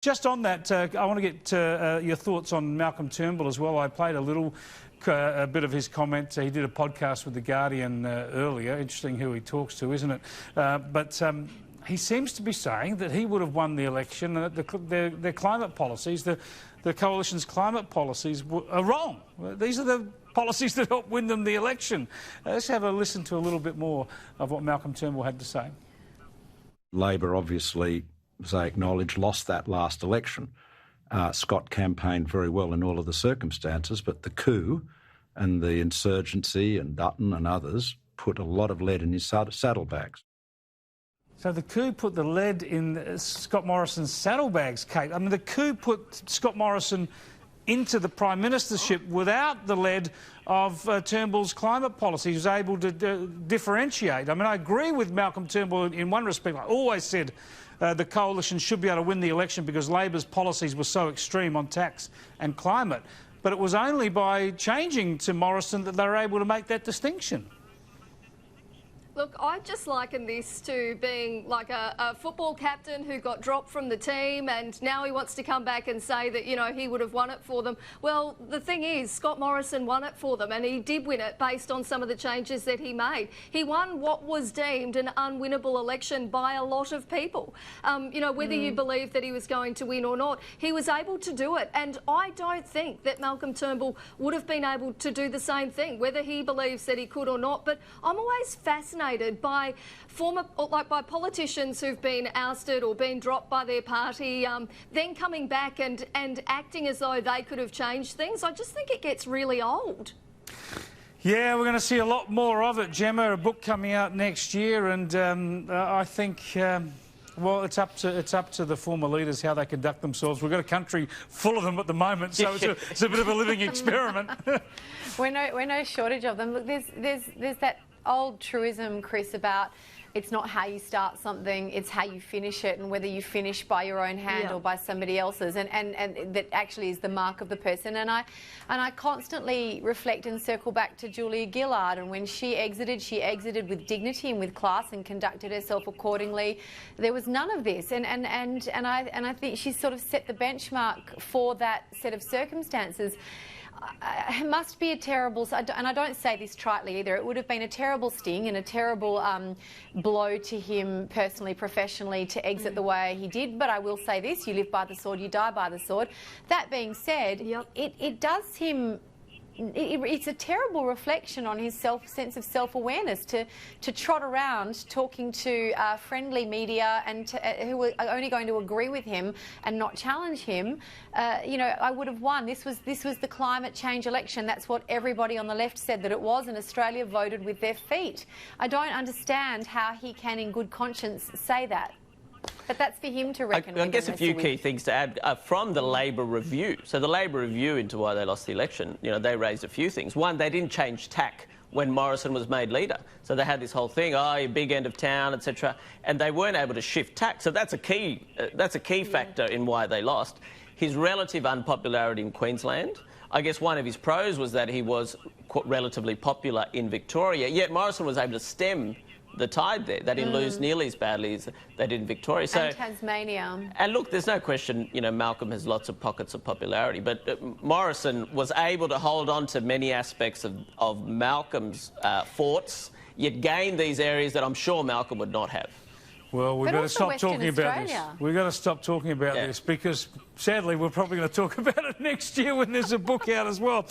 Just on that, I want to get your thoughts on Malcolm Turnbull as well. I played a bit of his comment. He did a podcast with The Guardian earlier. Interesting who he talks to, isn't it? He seems to be saying that he would have won the election and that their climate policies, the coalition's climate policies, are wrong. These are the policies that helped win them the election. Let's have a listen to a little bit more of what Malcolm Turnbull had to say. Labor obviously, as they acknowledge, lost that last election. Scott campaigned very well in all of the circumstances, but the coup and the insurgency and Dutton and others put a lot of lead in his saddlebags. So the coup put the lead in Scott Morrison's saddlebags, Kate. I mean, the coup put Scott Morrison into the Prime Ministership without the lead of Turnbull's climate policy. He was able to differentiate. I mean, I agree with Malcolm Turnbull in one respect. I always said the coalition should be able to win the election because Labor's policies were so extreme on tax and climate. But it was only by changing to Morrison that they were able to make that distinction. Look, I just liken this to being like a football captain who got dropped from the team and now he wants to come back and say that, you know, he would have won it for them. Well, the thing is, Scott Morrison won it for them and he did win it based on some of the changes that he made. He won what was deemed an unwinnable election by a lot of people. You know, whether you believe that he was going to win or not, he was able to do it. And I don't think that Malcolm Turnbull would have been able to do the same thing, whether he believes that he could or not. But I'm always fascinated by by politicians who've been ousted or been dropped by their party, then coming back and acting as though they could have changed things. I just think it gets really old. Yeah, we're going to see a lot more of it, Gemma. A book coming out next year, and I think. Well, it's up to the former leaders how they conduct themselves. We've got a country full of them at the moment, so it's a bit of a living experiment. We're no shortage of them. Look, there's that old truism, Chris, about it's not how you start something, it's how you finish it, and whether you finish by your own hand or by somebody else's, and that actually is the mark of the person. And I constantly reflect and circle back to Julia Gillard, and when she exited with dignity and with class and conducted herself accordingly. There was none of this, and I think she sort of set the benchmark for that set of circumstances. It must be a terrible, and I don't say this tritely either, it would have been a terrible sting and a terrible blow to him personally, professionally, to exit the way he did. But I will say this, you live by the sword, you die by the sword. That being said, it does him... It's a terrible reflection on his sense of self-awareness to trot around talking to friendly media and who are only going to agree with him and not challenge him. You know, I would have won. This was the climate change election. That's what everybody on the left said that it was, and Australia voted with their feet. I don't understand how he can, in good conscience, say that. But that's for him to reckon with. I guess a few key things to add from the Labor review. So the Labor review into why they lost the election, you know, they raised a few things. One, they didn't change tack when Morrison was made leader. So they had this whole thing, oh, big end of town, etc. And they weren't able to shift tack. So that's a key factor in why they lost. His relative unpopularity in Queensland. I guess one of his pros was that he was relatively popular in Victoria, yet Morrison was able to stem the tide there. They didn't lose nearly as badly as they did in Victoria. So, and Tasmania. And look, there's no question, you know, Malcolm has lots of pockets of popularity, but Morrison was able to hold on to many aspects of Malcolm's forts, yet gain these areas that I'm sure Malcolm would not have. Well, we've got to stop talking about this. We've got to stop talking about this because, sadly, we're probably going to talk about it next year when there's a book out as well.